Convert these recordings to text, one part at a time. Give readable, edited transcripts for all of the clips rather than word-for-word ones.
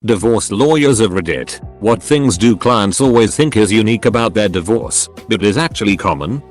Divorce lawyers of Reddit. What things do clients always think is unique about their divorce, but is actually common?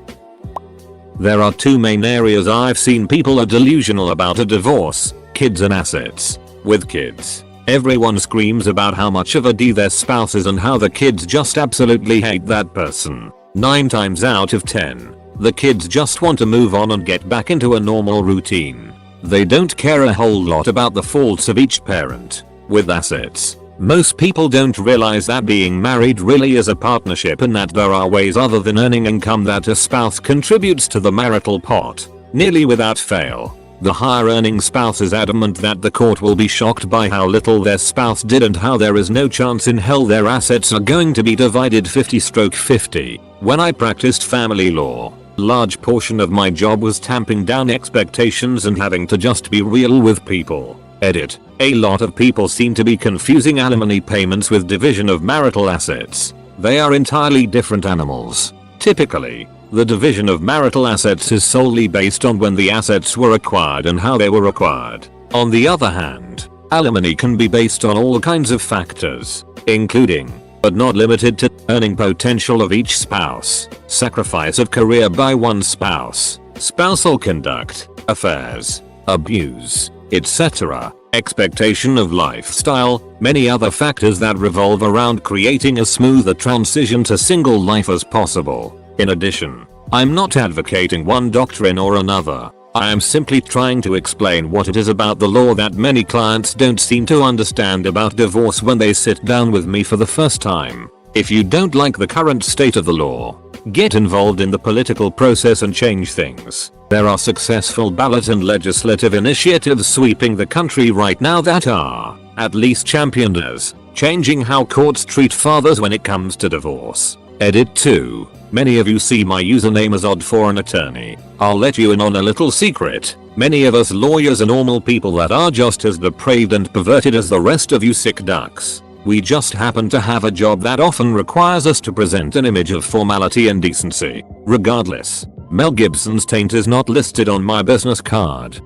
There are two main areas I've seen people are delusional about a divorce: kids and assets. With kids, everyone screams about how much of a D their spouse is and how the kids just absolutely hate that person. 9 times out of 10, the kids just want to move on and get back into a normal routine. They don't care a whole lot about the faults of each parent. With assets, most people don't realize that being married really is a partnership and that there are ways other than earning income that a spouse contributes to the marital pot. Nearly without fail, the higher earning spouse is adamant that the court will be shocked by how little their spouse did and how there is no chance in hell their assets are going to be divided 50/50. When I practiced family law, large portion of my job was tamping down expectations and having to just be real with people. Edit. A lot of people seem to be confusing alimony payments with division of marital assets. They are entirely different animals. Typically, the division of marital assets is solely based on when the assets were acquired and how they were acquired. On the other hand, alimony can be based on all kinds of factors, including, but not limited to, earning potential of each spouse, sacrifice of career by one spouse, spousal conduct, affairs, abuse, etc., expectation of lifestyle, many other factors that revolve around creating a smoother transition to single life as possible. In addition, I'm not advocating one doctrine or another. I am simply trying to explain what it is about the law that many clients don't seem to understand about divorce when they sit down with me for the first time. If you don't like the current state of the law, get involved in the political process and change things. There are successful ballot and legislative initiatives sweeping the country right now that are, at least championed as, changing how courts treat fathers when it comes to divorce. Edit 2. Many of you see my username as odd for an attorney. I'll let you in on a little secret. Many of us lawyers are normal people that are just as depraved and perverted as the rest of you sick ducks. We just happen to have a job that often requires us to present an image of formality and decency. Regardless, Mel Gibson's taint is not listed on my business card.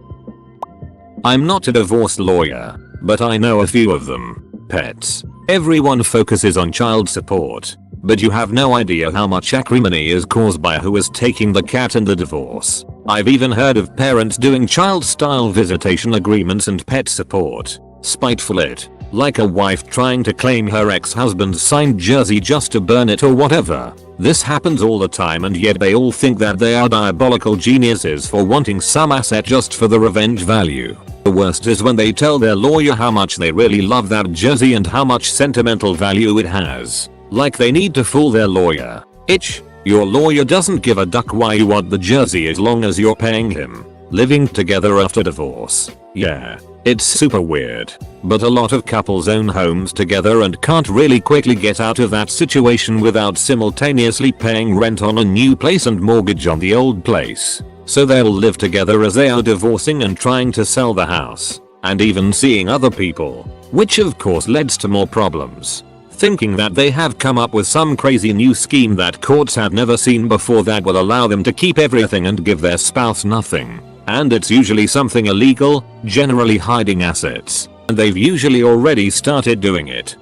I'm not a divorce lawyer, but I know a few of them. Pets. Everyone focuses on child support, but you have no idea how much acrimony is caused by who is taking the cat in the divorce. I've even heard of parents doing child-style visitation agreements and pet support. Spiteful it. Like a wife trying to claim her ex-husband's signed jersey just to burn it or whatever. This happens all the time and yet they all think that they are diabolical geniuses for wanting some asset just for the revenge value. The worst is when they tell their lawyer how much they really love that jersey and how much sentimental value it has. Like they need to fool their lawyer. Hitch, your lawyer doesn't give a duck why you want the jersey as long as you're paying him. Living together after divorce. Yeah. It's super weird, but a lot of couples own homes together and can't really quickly get out of that situation without simultaneously paying rent on a new place and mortgage on the old place. So they'll live together as they are divorcing and trying to sell the house, and even seeing other people, which of course leads to more problems. Thinking that they have come up with some crazy new scheme that courts have never seen before that will allow them to keep everything and give their spouse nothing. And it's usually something illegal, generally hiding assets, and they've usually already started doing it.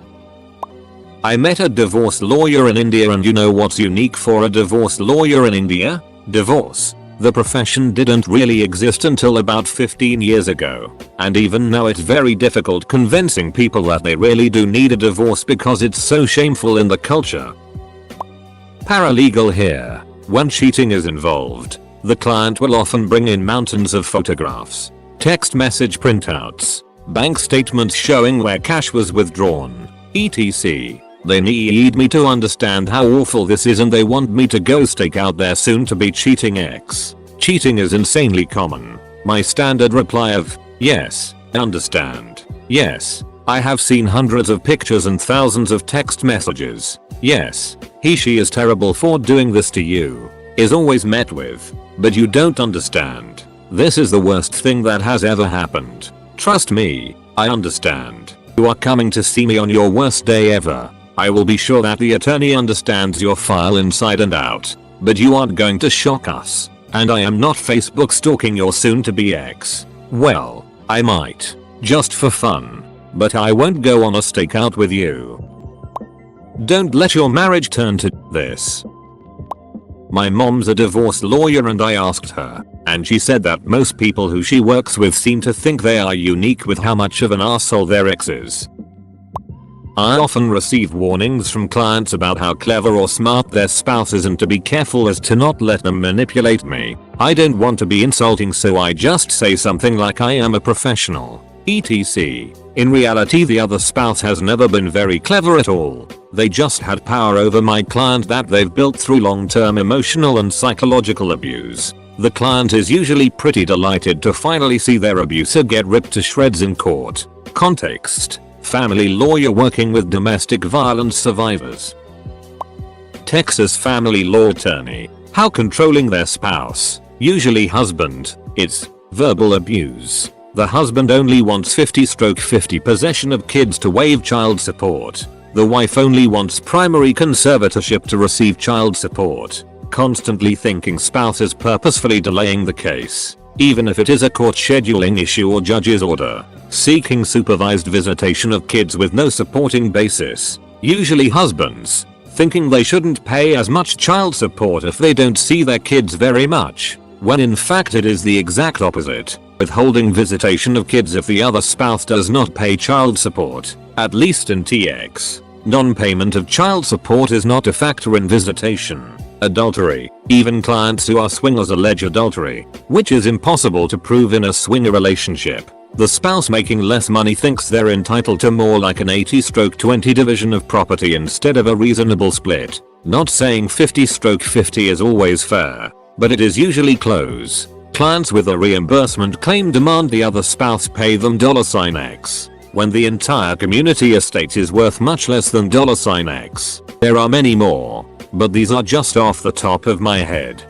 I met a divorce lawyer in India, and you know what's unique for a divorce lawyer in India? Divorce. The profession didn't really exist until about 15 years ago, and even now it's very difficult convincing people that they really do need a divorce because it's so shameful in the culture. Paralegal here. When cheating is involved, the client will often bring in mountains of photographs, text message printouts, bank statements showing where cash was withdrawn, etc. They need me to understand how awful this is and they want me to go stake out their soon-to-be cheating ex. Cheating is insanely common. My standard reply of, yes, understand. Yes, I have seen hundreds of pictures and thousands of text messages. Yes, she is terrible for doing this to you, is always met with, but you don't understand. This is the worst thing that has ever happened. Trust me, I understand. You are coming to see me on your worst day ever. I will be sure that the attorney understands your file inside and out, but you aren't going to shock us. And I am not Facebook stalking your soon-to-be ex. Well, I might. Just for fun. but I won't go on a stakeout with you. Don't let your marriage turn to this. My mom's a divorce lawyer and I asked her, and she said that most people who she works with seem to think they are unique with how much of an asshole their ex is. I often receive warnings from clients about how clever or smart their spouse is and to be careful as to not let them manipulate me. I don't want to be insulting, so I just say something like I am a professional, etc. In reality, the other spouse has never been very clever at all. They just had power over my client that they've built through long-term emotional and psychological abuse. The client is usually pretty delighted to finally see their abuser get ripped to shreds in court. Context: family lawyer working with domestic violence survivors. Texas family law attorney. How controlling their spouse, usually husband, is. Verbal abuse. The husband only wants 50/50 possession of kids to waive child support. The wife only wants primary conservatorship to receive child support. Constantly thinking spouse is purposefully delaying the case, even if it is a court scheduling issue or judge's order. Seeking supervised visitation of kids with no supporting basis, usually husbands, thinking they shouldn't pay as much child support if they don't see their kids very much, when in fact it is the exact opposite. Withholding visitation of kids if the other spouse does not pay child support, at least in TX. Non-payment of child support is not a factor in visitation. Adultery. Even clients who are swingers allege adultery, which is impossible to prove in a swinger relationship. The spouse making less money thinks they're entitled to more, like an 80/20 division of property instead of a reasonable split. Not saying 50/50 is always fair, but it is usually close. Clients with a reimbursement claim demand the other spouse pay them $X, when the entire community estate is worth much less than $X. There are many more, but these are just off the top of my head.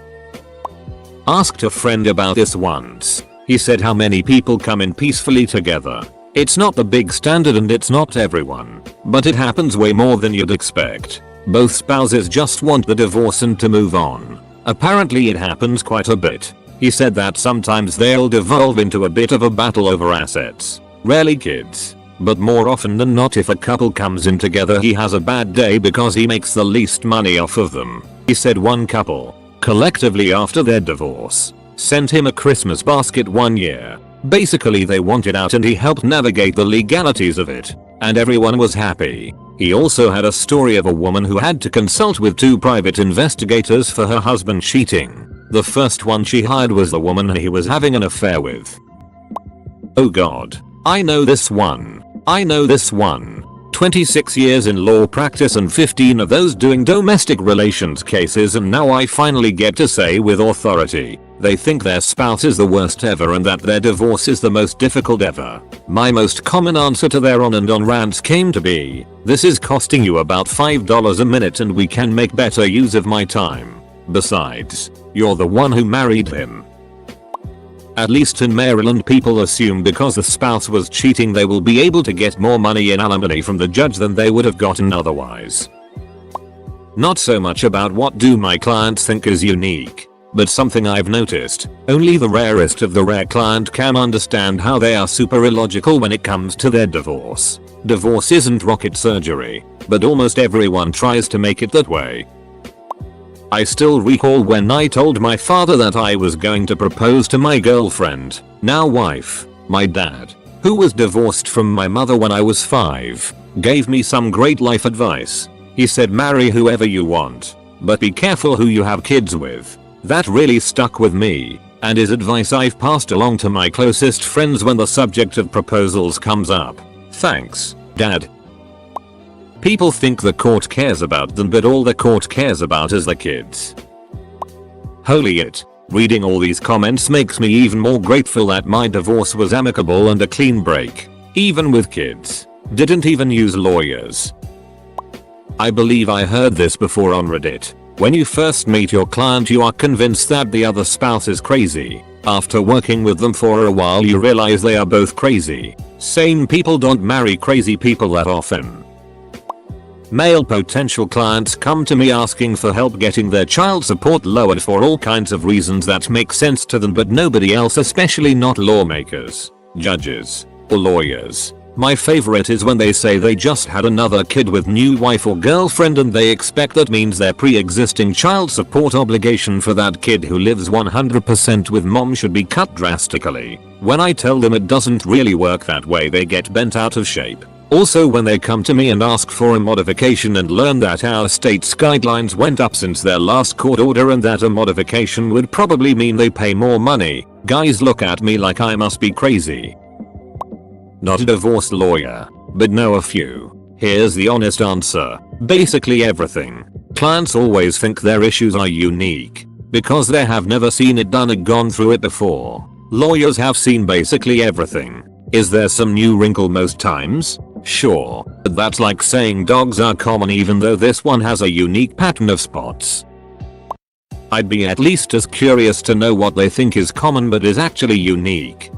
Asked a friend about this once. He said how many people come in peacefully together. It's not the big standard and it's not everyone, but it happens way more than you'd expect. Both spouses just want the divorce and to move on. Apparently it happens quite a bit. He said that sometimes they'll devolve into a bit of a battle over assets. Rarely kids, but more often than not if a couple comes in together he has a bad day because he makes the least money off of them. He said one couple, collectively after their divorce, sent him a Christmas basket one year. Basically they wanted out and he helped navigate the legalities of it, and everyone was happy. He also had a story of a woman who had to consult with 2 private investigators for her husband cheating. The first one she hired was the woman he was having an affair with. Oh god. I know this one. 26 years in law practice and 15 of those doing domestic relations cases, and now I finally get to say with authority, they think their spouse is the worst ever and that their divorce is the most difficult ever. My most common answer to their on and on rants came to be, this is costing you about $5 a minute and we can make better use of my time. Besides, you're the one who married him. At least in Maryland, people assume because the spouse was cheating they will be able to get more money in alimony from the judge than they would have gotten otherwise. Not so much about what do my clients think is unique, but something I've noticed. Only the rarest of the rare client can understand how they are super illogical when it comes to their divorce. Divorce isn't rocket surgery, but almost everyone tries to make it that way. I still recall when I told my father that I was going to propose to my girlfriend, now wife. My dad, who was divorced from my mother when I was 5, gave me some great life advice. He said marry whoever you want, but be careful who you have kids with. That really stuck with me, and is advice I've passed along to my closest friends when the subject of proposals comes up. Thanks, Dad. People think the court cares about them, but all the court cares about is the kids. Holy it. Reading all these comments makes me even more grateful that my divorce was amicable and a clean break. Even with kids. Didn't even use lawyers. I believe I heard this before on Reddit. When you first meet your client you are convinced that the other spouse is crazy. After working with them for a while you realize they are both crazy. Sane people don't marry crazy people that often. Male potential clients come to me asking for help getting their child support lowered for all kinds of reasons that make sense to them but nobody else, especially not lawmakers, judges, or lawyers. My favorite is when they say they just had another kid with new wife or girlfriend and they expect that means their pre-existing child support obligation for that kid who lives 100% with mom should be cut drastically. When I tell them it doesn't really work that way, they get bent out of shape. Also, when they come to me and ask for a modification and learn that our state's guidelines went up since their last court order and that a modification would probably mean they pay more money, guys look at me like I must be crazy. Not a divorce lawyer, but know a few. Here's the honest answer. Basically everything. Clients always think their issues are unique because they have never seen it done or gone through it before. Lawyers have seen basically everything. Is there some new wrinkle most times? Sure, but that's like saying dogs are common even though this one has a unique pattern of spots. I'd be at least as curious to know what they think is common but is actually unique.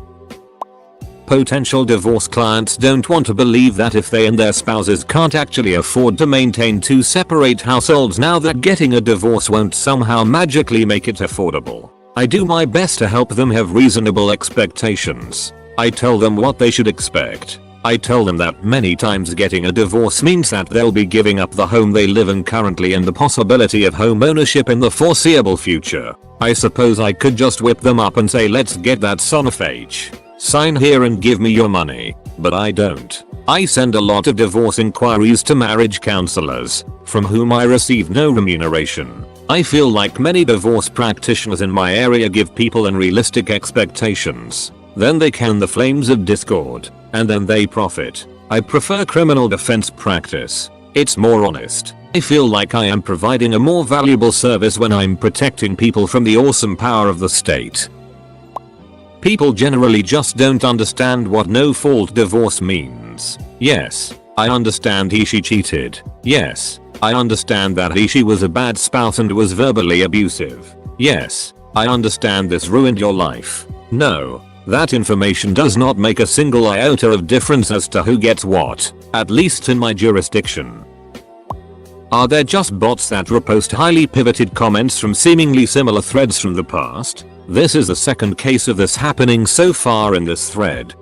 Potential divorce clients don't want to believe that if they and their spouses can't actually afford to maintain two separate households now that getting a divorce won't somehow magically make it affordable. I do my best to help them have reasonable expectations. I tell them what they should expect. I tell them that many times getting a divorce means that they'll be giving up the home they live in currently and the possibility of home ownership in the foreseeable future. I suppose I could just whip them up and say, let's get that son of H. Sign here and give me your money, but I don't. I send a lot of divorce inquiries to marriage counselors, from whom I receive no remuneration. I feel like many divorce practitioners in my area give people unrealistic expectations. Then they can the flames of discord, and then they profit. I prefer criminal defense practice. It's more honest. I feel like I am providing a more valuable service when I'm protecting people from the awesome power of the state. People generally just don't understand what no-fault divorce means. Yes, I understand she cheated. Yes, I understand that she was a bad spouse and was verbally abusive. Yes, I understand this ruined your life. No, that information does not make a single iota of difference as to who gets what, at least in my jurisdiction. Are there just bots that repost highly pivoted comments from seemingly similar threads from the past? This is the second case of this happening so far in this thread.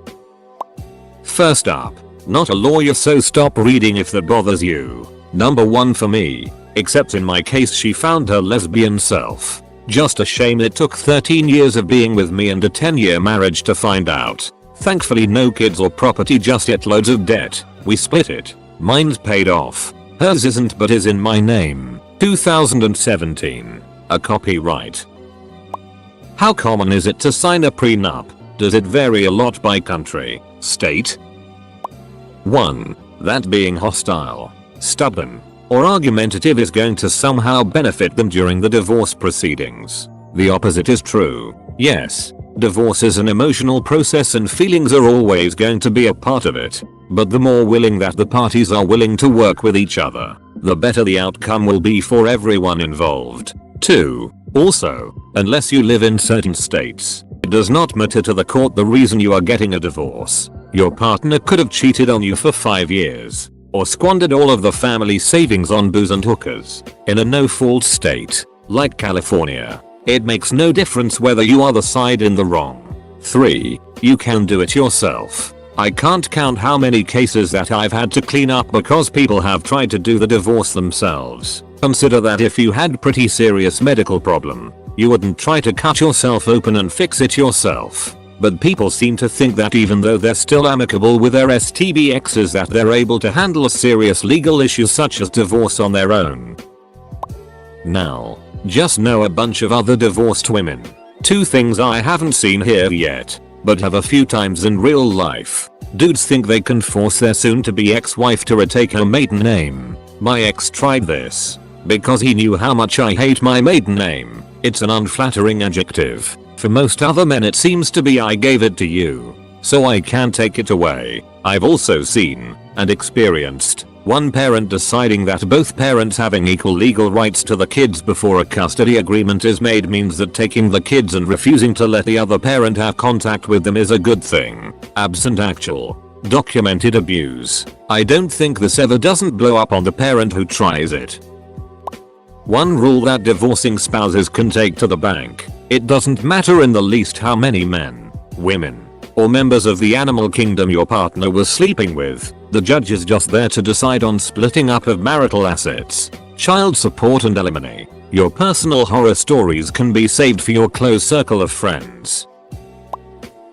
First up, not a lawyer, so stop reading if that bothers you. Number 1 for me, except in my case she found her lesbian self. Just a shame it took 13 years of being with me and a 10-year marriage to find out. Thankfully no kids or property, just yet loads of debt. We split it. Mine's paid off. Hers isn't but is in my name. 2017. A copyright. How common is it to sign a prenup? Does it vary a lot by country, state? 1. That being hostile, stubborn, or argumentative is going to somehow benefit them during the divorce proceedings. The opposite is true. Yes, divorce is an emotional process and feelings are always going to be a part of it. But the more willing that the parties are willing to work with each other, the better the outcome will be for everyone involved. 2. Also, unless you live in certain states, it does not matter to the court the reason you are getting a divorce. Your partner could have cheated on you for 5 years, or squandered all of the family savings on booze and hookers. In a no-fault state, like California, it makes no difference whether you are the side in the wrong. 3. You can do it yourself. I can't count how many cases that I've had to clean up because people have tried to do the divorce themselves. Consider that if you had pretty serious medical problem, you wouldn't try to cut yourself open and fix it yourself. But people seem to think that even though they're still amicable with their STBXs that they're able to handle serious legal issues such as divorce on their own. Now, just know a bunch of other divorced women. 2 things I haven't seen here yet, but have a few times in real life. Dudes think they can force their soon-to-be ex-wife to retake her maiden name. My ex tried this, because he knew how much I hate my maiden name. It's an unflattering adjective. For most other men it seems to be I gave it to you, so I can't take it away. I've also seen, and experienced, one parent deciding that both parents having equal legal rights to the kids before a custody agreement is made means that taking the kids and refusing to let the other parent have contact with them is a good thing, absent actual, documented abuse. I don't think this ever doesn't blow up on the parent who tries it. One rule that divorcing spouses can take to the bank: it doesn't matter in the least how many men, women, or members of the animal kingdom your partner was sleeping with, the judge is just there to decide on splitting up of marital assets, child support and alimony. Your personal horror stories can be saved for your close circle of friends.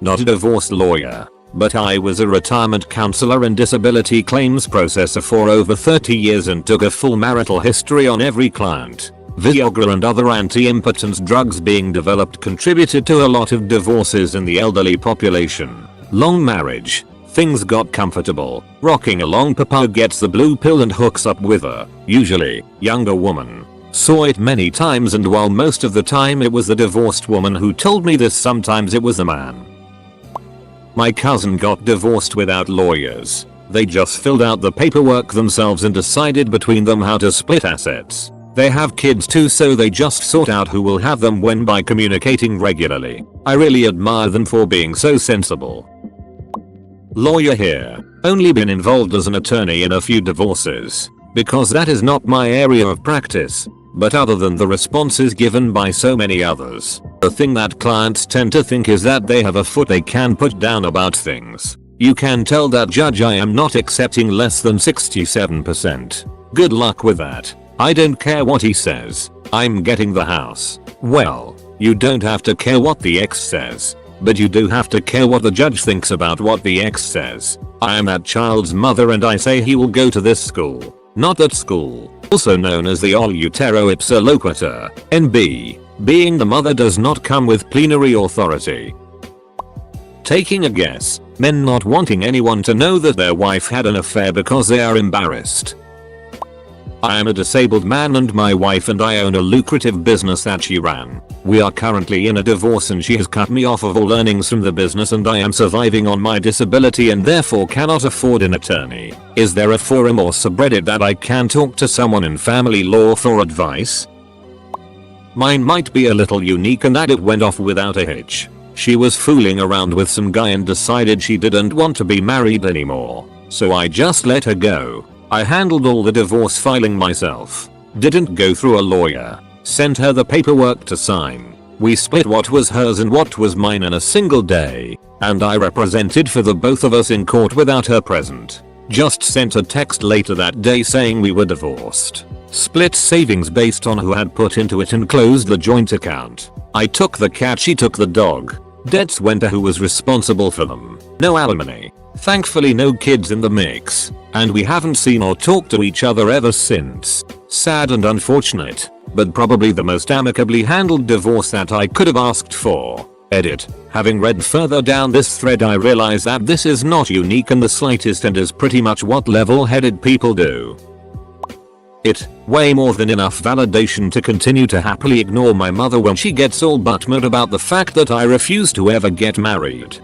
Not a divorce lawyer, but I was a retirement counselor and disability claims processor for over 30 years and took a full marital history on every client. Viagra and other anti-impotence drugs being developed contributed to a lot of divorces in the elderly population. Long marriage. Things got comfortable. Rocking along, papa gets the blue pill and hooks up with a, usually, younger woman. Saw it many times, and while most of the time it was the divorced woman who told me this, sometimes it was the man. My cousin got divorced without lawyers. They just filled out the paperwork themselves and decided between them how to split assets. They have kids too, so they just sort out who will have them when by communicating regularly. I really admire them for being so sensible. Lawyer here. Only been involved as an attorney in a few divorces, because that is not my area of practice. But other than the responses given by so many others, the thing that clients tend to think is that they have a foot they can put down about things. You can tell that judge I am not accepting less than 67%. Good luck with that. I don't care what he says. I'm getting the house. Well, you don't have to care what the ex says, but you do have to care what the judge thinks about what the ex says. I am that child's mother and I say he will go to this school, not that school. Also known as the Olutero ipsa loquitur, NB. Being the mother does not come with plenary authority. Taking a guess. Men not wanting anyone to know that their wife had an affair because they are embarrassed. I am a disabled man and my wife and I own a lucrative business that she ran. We are currently in a divorce and she has cut me off of all earnings from the business and I am surviving on my disability and therefore cannot afford an attorney. Is there a forum or subreddit that I can talk to someone in family law for advice? Mine might be a little unique in that it went off without a hitch. She was fooling around with some guy and decided she didn't want to be married anymore. So I just let her go. I handled all the divorce filing myself. Didn't go through a lawyer. Sent her the paperwork to sign. We split what was hers and what was mine in a single day. And I represented for the both of us in court without her present. Just sent a text later that day saying we were divorced. Split savings based on who had put into it and closed the joint account. I took the cat, she took the dog. Debts went to who was responsible for them. No alimony. Thankfully no kids in the mix. And we haven't seen or talked to each other ever since. Sad and unfortunate, but probably the most amicably handled divorce that I could have asked for. Edit. Having read further down this thread I realize that this is not unique in the slightest and is pretty much what level-headed people do. Way more than enough validation to continue to happily ignore my mother when she gets all butthurt about the fact that I refuse to ever get married.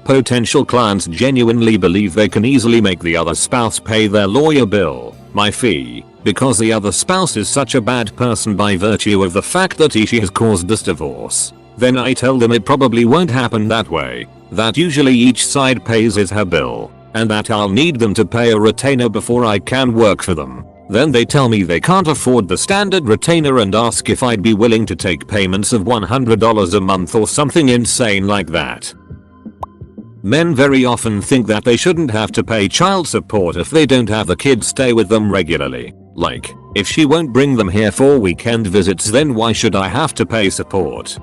Potential clients genuinely believe they can easily make the other spouse pay their lawyer bill, my fee, because the other spouse is such a bad person by virtue of the fact that she has caused this divorce. Then I tell them it probably won't happen that way, that usually each side pays his her bill, and that I'll need them to pay a retainer before I can work for them. Then they tell me they can't afford the standard retainer and ask if I'd be willing to take payments of $100 a month or something insane like that. Men very often think that they shouldn't have to pay child support if they don't have the kids stay with them regularly. Like, if she won't bring them here for weekend visits, then why should I have to pay support?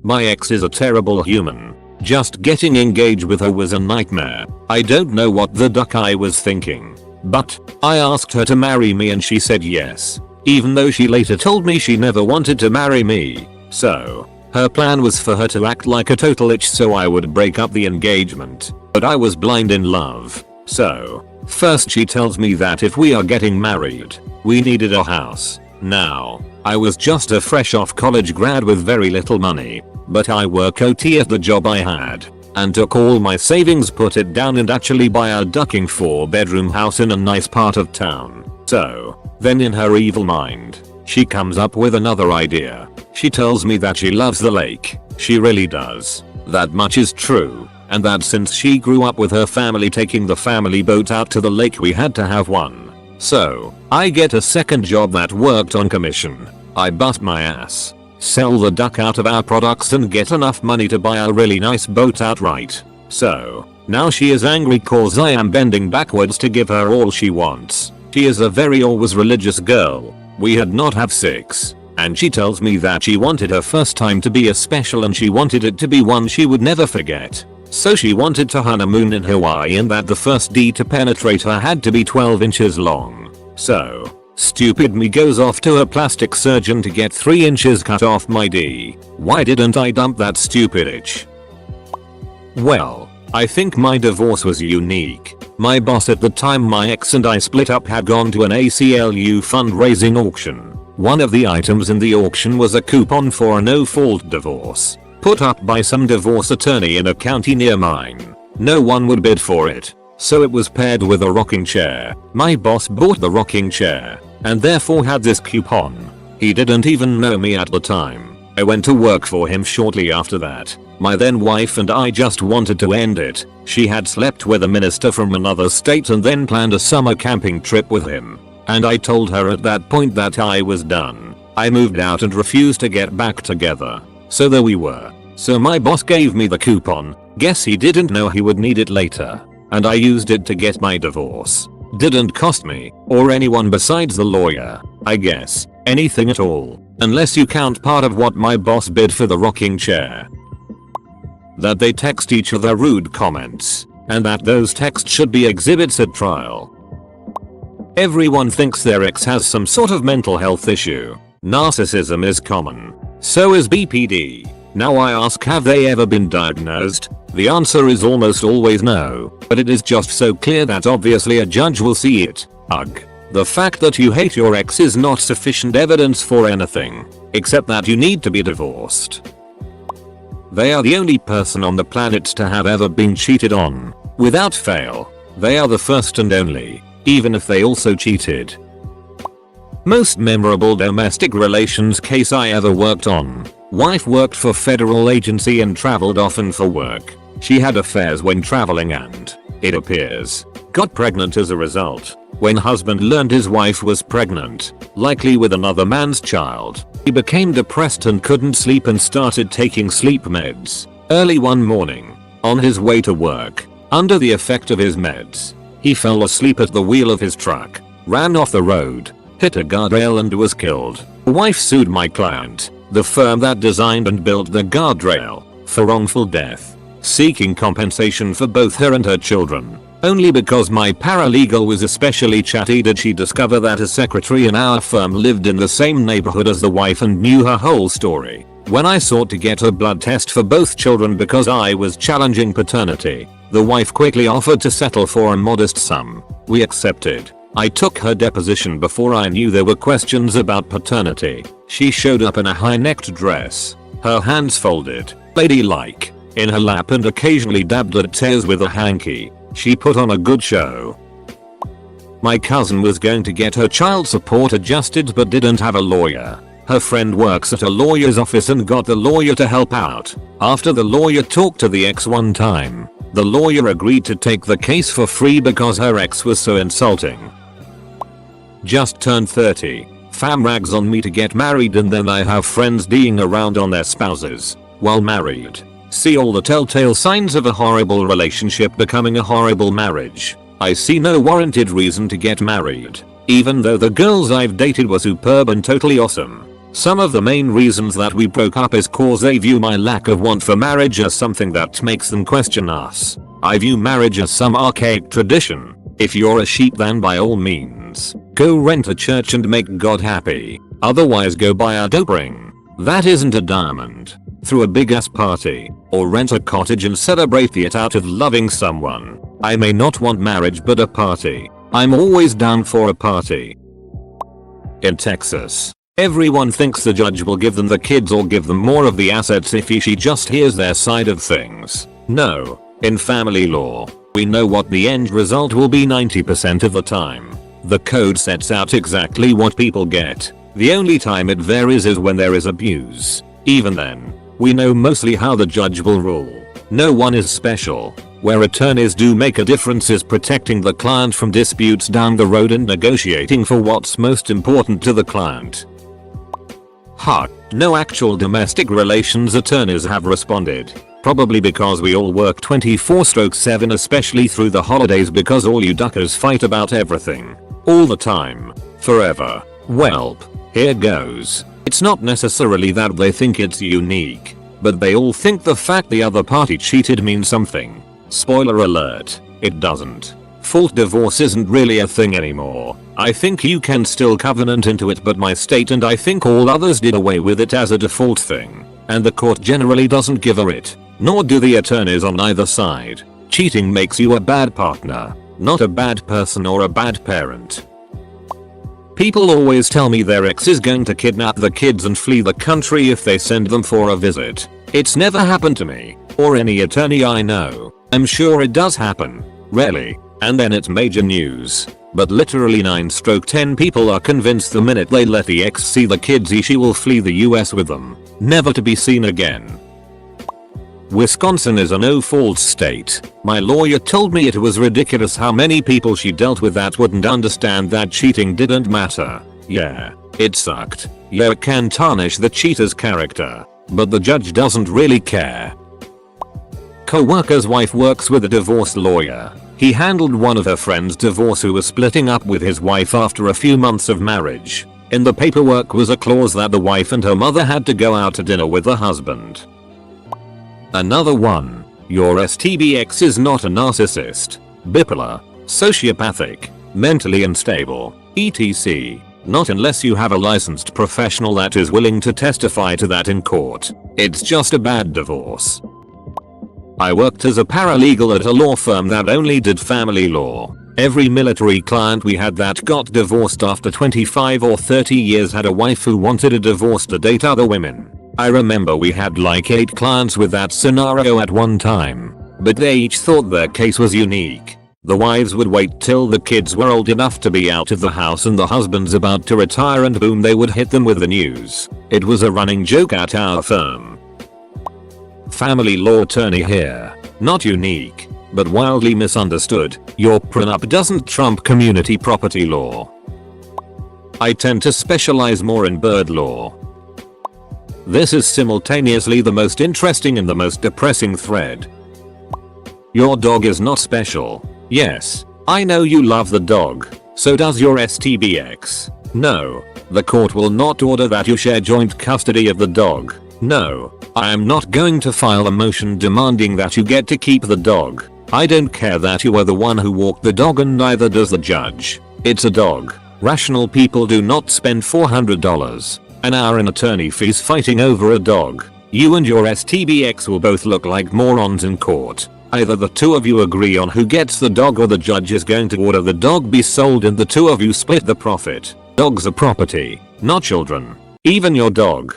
My ex is a terrible human. Just getting engaged with her was a nightmare. I don't know what the duck I was thinking. But I asked her to marry me and she said yes, even though she later told me she never wanted to marry me. So her plan was for her to act like a total itch so I would break up the engagement. But I was blind in love. So first she tells me that if we are getting married, we needed a house. Now, I was just a fresh off college grad with very little money, but I work OT at the job I had, and took all my savings, put it down and actually buy a ducking 4-bedroom house in a nice part of town. So then in her evil mind, she comes up with another idea. She tells me that she loves the lake. She really does. That much is true. And that since she grew up with her family taking the family boat out to the lake, we had to have one. So I get a second job that worked on commission. I bust my ass. sell the duck out of our products and get enough money to buy a really nice boat outright. So, now she is angry cause I am bending backwards to give her all she wants. She is a very always religious girl. We had not have sex. And she tells me that she wanted her first time to be a special and she wanted it to be one she would never forget. So she wanted to honeymoon in Hawaii and that the first D to penetrate her had to be 12 inches long. So, stupid me goes off to a plastic surgeon to get 3 inches cut off my D. Why didn't I dump that stupid itch? Well, I think my divorce was unique. My boss at the time my ex and I split up had gone to an ACLU fundraising auction. One of the items in the auction was a coupon for a no-fault divorce, put up by some divorce attorney in a county near mine. No one would bid for it, so it was paired with a rocking chair. My boss bought the rocking chair, and therefore had this coupon. He didn't even know me at the time. I went to work for him shortly after that. My then wife and I just wanted to end it. She had slept with a minister from another state and then planned a summer camping trip with him. And I told her at that point that I was done. I moved out and refused to get back together. So there we were. So my boss gave me the coupon. Guess he didn't know he would need it later. And I used it to get my divorce. Didn't cost me, or anyone besides the lawyer, I guess, anything at all. Unless you count part of what my boss bid for the rocking chair. That they text each other rude comments. And that those texts should be exhibits at trial. Everyone thinks their ex has some sort of mental health issue. Narcissism is common. So is BPD. Now I ask, have they ever been diagnosed? The answer is almost always no, but it is just so clear that obviously a judge will see it. Ugh. The fact that you hate your ex is not sufficient evidence for anything, except that you need to be divorced. They are the only person on the planet to have ever been cheated on. Without fail. They are the first and only. Even if they also cheated. Most memorable domestic relations case I ever worked on. Wife worked for federal agency and traveled often for work. She had affairs when traveling and, it appears, got pregnant as a result. When husband learned his wife was pregnant, likely with another man's child, he became depressed and couldn't sleep and started taking sleep meds. Early one morning, on his way to work, under the effect of his meds, he fell asleep at the wheel of his truck, ran off the road, hit a guardrail and was killed. The wife sued my client, the firm that designed and built the guardrail, for wrongful death, seeking compensation for both her and her children. Only because my paralegal was especially chatty did she discover that a secretary in our firm lived in the same neighborhood as the wife and knew her whole story. When I sought to get a blood test for both children because I was challenging paternity, the wife quickly offered to settle for a modest sum. We accepted. I took her deposition before I knew there were questions about paternity. She showed up in a high-necked dress, her hands folded, ladylike, in her lap and occasionally dabbed at tears with a hanky. She put on a good show. My cousin was going to get her child support adjusted but didn't have a lawyer. Her friend works at a lawyer's office and got the lawyer to help out. After the lawyer talked to the ex one time, the lawyer agreed to take the case for free because her ex was so insulting. Just turned 30. Fam rags on me to get married and then I have friends D'ing around on their spouses while married. See all the telltale signs of a horrible relationship becoming a horrible marriage. I see no warranted reason to get married, even though the girls I've dated were superb and totally awesome. Some of the main reasons that we broke up is cause they view my lack of want for marriage as something that makes them question us. I view marriage as some archaic tradition. If you're a sheep then by all means, go rent a church and make God happy. Otherwise go buy a dope ring that isn't a diamond, throw a big ass party, or rent a cottage and celebrate it out of loving someone. I may not want marriage but a party. I'm always down for a party. In Texas, everyone thinks the judge will give them the kids or give them more of the assets if she just hears their side of things. No. In family law, we know what the end result will be 90% of the time. The code sets out exactly what people get. The only time it varies is when there is abuse. Even then, we know mostly how the judge will rule. No one is special. Where attorneys do make a difference is protecting the client from disputes down the road and negotiating for what's most important to the client. Ha, no actual domestic relations attorneys have responded. Probably because we all work 24/7, especially through the holidays, because all you duckers fight about everything. All the time. Forever. Welp. Here goes. It's not necessarily that they think it's unique, but they all think the fact the other party cheated means something. Spoiler alert, it doesn't. Fault divorce isn't really a thing anymore. I think you can still covenant into it, but my state and I think all others did away with it as a default thing. And the court generally doesn't give a it. Nor do the attorneys on either side. Cheating makes you a bad partner, not a bad person or a bad parent. People always tell me their ex is going to kidnap the kids and flee the country if they send them for a visit. It's never happened to me, or any attorney I know. I'm sure it does happen. Rarely. And then it's major news. But literally 9/10 people are convinced the minute they let the ex see the kids she will flee the US with them, never to be seen again. Wisconsin is a no-fault state. My lawyer told me it was ridiculous how many people she dealt with that wouldn't understand that cheating didn't matter. Yeah, it sucked. Yeah, it can tarnish the cheater's character. But the judge doesn't really care. Co-worker's wife works with a divorce lawyer. He handled one of her friend's divorce who was splitting up with his wife after a few months of marriage. In the paperwork was a clause that the wife and her mother had to go out to dinner with the husband. Another one. Your STBX is not a narcissist, bipolar, sociopathic, mentally unstable, etc. Not unless you have a licensed professional that is willing to testify to that in court. It's just a bad divorce. I worked as a paralegal at a law firm that only did family law. Every military client we had that got divorced after 25 or 30 years had a wife who wanted a divorce to date other women. I remember we had like 8 clients with that scenario at one time, but they each thought their case was unique. The wives would wait till the kids were old enough to be out of the house and the husband's about to retire, and boom, they would hit them with the news. It was a running joke at our firm. Family law attorney here. Not unique, but wildly misunderstood. Your prenup doesn't trump community property law. I tend to specialize more in bird law. This is simultaneously the most interesting and the most depressing thread. Your dog is not special. Yes, I know you love the dog. So does your STBX. No, the court will not order that you share joint custody of the dog. No, I am not going to file a motion demanding that you get to keep the dog. I don't care that you are the one who walked the dog, and neither does the judge. It's a dog. Rational people do not spend $400 an hour in attorney fees fighting over a dog. You and your STBX will both look like morons in court. Either the two of you agree on who gets the dog, or the judge is going to order the dog be sold and the two of you split the profit. Dogs are property, not children. Even your dog.